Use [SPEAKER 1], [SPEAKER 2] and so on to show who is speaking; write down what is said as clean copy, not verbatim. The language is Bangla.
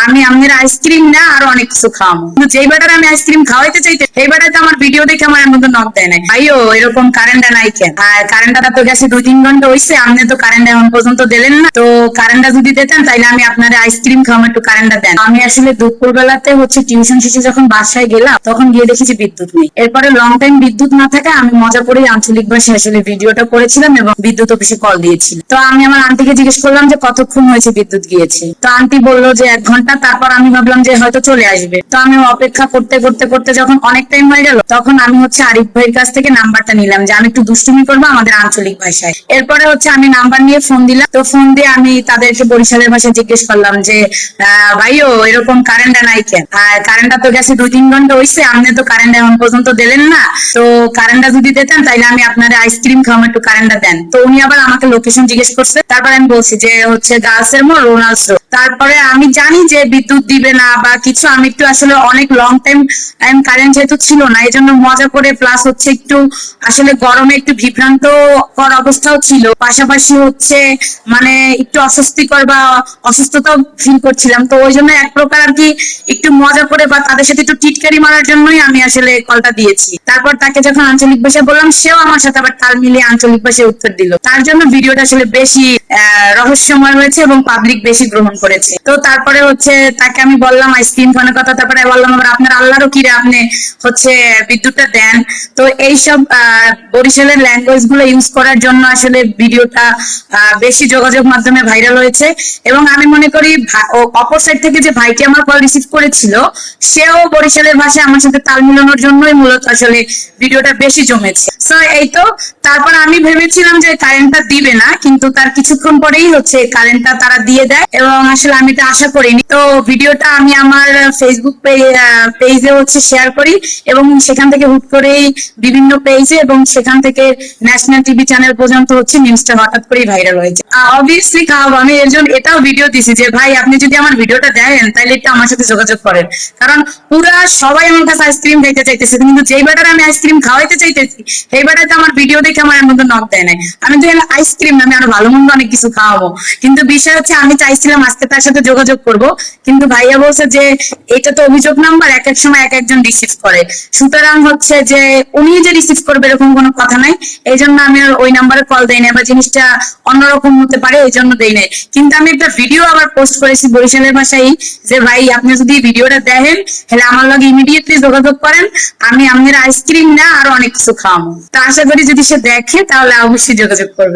[SPEAKER 1] আমি আপনার আইসক্রিম না আরো অনেক কিছু খাওয়াবো। কিন্তু যেই বেটার আমি আইসক্রিম খাওয়াইতে চাইতে সেই বেটার তো আমার ভিডিও দেখে আমার মধ্যে নক দেয় নাই। ভাইও এরকম কারেন্টটা নাই কেন? আর কারেন্টটা তো গেছে 2-3 ঘন্টা হয়েছে, আপনি তো কারেন্ট এখন পর্যন্ত দিলেন না। তো কারেন্টটা যদি দিতেন তাইলে আমি আপনার আইসক্রিম খাওয়াবো, একটু কারেন্টটা দেন। আমি আসলে দুপুর বেলাতে টিউশন শেষে যখন বাসায় গেলাম তখন গিয়ে দেখেছি বিদ্যুৎ নেই। এরপরে লং টাইম বিদ্যুৎ না থাকে আমি মজা করে আঞ্চলিক ভাষায় আসলে ভিডিওটা করেছিলাম এবং বিদ্যুৎ অফিসে কল দিয়েছিল। তো আমি আমার আন্টিকে জিজ্ঞেস করলাম যে কতক্ষণ হয়েছে বিদ্যুৎ গিয়েছে। তো আন্টি বললো যে 1 ঘন্টা। তারপর আমি ভাবলাম যে হয়তো চলে আসবে। তো আমি অপেক্ষা করতে করতে করতে যখন অনেক টাইম হয়ে গেল তখন আমি আরিফ ভাইয়ের কাছ থেকে নাম্বারটা নিলাম যে আমি একটু দুষ্টুমি করবো আমাদের আঞ্চলিক ভাষায়। এরপরে আমি নাম্বার নিয়ে ফোন দিলাম। তো ফোন দিয়ে আমি তাদেরকে বরিশালের ভাষায় জিজ্ঞেস করলাম যে ভাইও এরকম কারেন্টটা নাই কেন? আর কারেন্টটা তো গেছে 2-3 ঘন্টা হয়েছে, আপনি তো কারেন্ট এখন পর্যন্ত দিলেন না। তো কারেন্টটা যদি দিতেন তাইলে আমি আপনার আইসক্রিম খাওয়াবো, একটু কারেন্টটা দেন। তো উনি আবার আমাকে লোকেশন জিজ্ঞেস করছে। তারপর আমি বলছি যে গার্লসের মোড়, রোনাল্ডস রোড। তারপরে আমি জানি যে বিদ্যুৎ দিবে না বা কিছু, আমি একটু আসলে অনেক লং টাইম কারেন্ট যেহেতু ছিল না এই জন্য মজা করে, প্লাস একটু আসলে গরমে একটু বিভ্রান্তকর অবস্থাও ছিল, পাশাপাশি মানে একটু অস্বস্তিকর বা অসুস্থতাও ফিল করছিলাম। তো ওই জন্য এক প্রকার আর কি একটু মজা করে বা তাদের সাথে একটু টিটকারি মারার জন্যই আমি আসলে কলটা দিয়েছি। তারপর তাকে যখন আঞ্চলিক ভাষায় বললাম সেও আমার সাথে আবার তাল মিলিয়ে আঞ্চলিক ভাষায় উত্তর দিল। তার জন্য ভিডিওটা আসলে বেশি রহস্যময় হয়েছে এবং পাবলিক বেশি গ্রহণ করেছে। তো তারপরে তাকে আমি বললাম আইসক্রিম খাওয়ানোর কথা। তারপরে বললাম আবার আপনার আল্লাহরও কিরে আপনি বিদ্যুৎটা দেন। তো এইসব বরিশালের ল্যাঙ্গুয়েজ গুলো ইউজ করার জন্য আসলে ভিডিওটা বেশি যোগাযোগ মাধ্যমে ভাইরাল হয়েছে। এবং আমি মনে করি অপর সাইড থেকে যে ভাইটি আমার কল রিসিভ করেছিল সেও বরিশালের ভাষায় আমার সাথে তাল মিলানোর জন্যই মূলত আসলে ভিডিওটা বেশি জমেছে। তো এই তো তারপর আমি ভেবেছিলাম যে কারেন্টটা দিবে না, কিন্তু তার কিছুক্ষণ পরেই কারেন্টটা তারা দিয়ে দেয় এবং আসলে আমি এটা আশা করিনি। তো ভিডিওটা আমি আমার ফেসবুক পেজে শেয়ার করি এবং সেখান থেকে হুট করেই বিভিন্ন পেজে এবং সেখান থেকে ন্যাশনাল টিভি চ্যানেল পর্যন্ত নিউজটা হঠাৎ করেই ভাইরাল হয়েছে। অবভিয়াসলি খাওয়াবো। আমি এর জন্য এটাও ভিডিও দিছি যে ভাই আপনি যদি আমার ভিডিওটা দেখেন তাহলে একটু আমার সাথে যোগাযোগ করেন, কারণ পুরা সবাই আমার কাছে আইসক্রিম খাইতে চাইতেছে, কিন্তু যেই বেটার আমি আইসক্রিম খাওয়াইতে চাইতেছি সেই বেটার তো আমার ভিডিও দেখে আমার মধ্যে নক দেয় নাই। আমি তো আইসক্রিম না, আমি আরো ভালো মন্দ অনেক কিছু খাওয়াবো। কিন্তু বিষয় আমি চাইছিলাম আজকে তার সাথে যোগাযোগ করব, কিন্তু ভাইয়া বলছে যে এটা তো অভিযোগ নাম্বার, এক এক সময় এক একজন রিসিভ করে, সুতরাং যে উনি যে রিসিভ করবে এরকম কোনো কথা নাই। এই জন্য আমি আর ওই নাম্বারে কল দেই না, বা জিনিসটা অন্যরকম হতে পারে এই জন্য দেই নাই। কিন্তু আমি একটা ভিডিও আবার পোস্ট করেছি বরিশালের ভাষায় যে ভাই আপনি যদি ভিডিওটা দেখেন তাহলে আমার লগে ইমিডিয়েটলি যোগাযোগ করেন, আমি আপনার আইসক্রিম না আরো অনেক কিছু খাওয়াবো। তো আশা করি যদি সে দেখে তাহলে অবশ্যই যোগাযোগ করবে।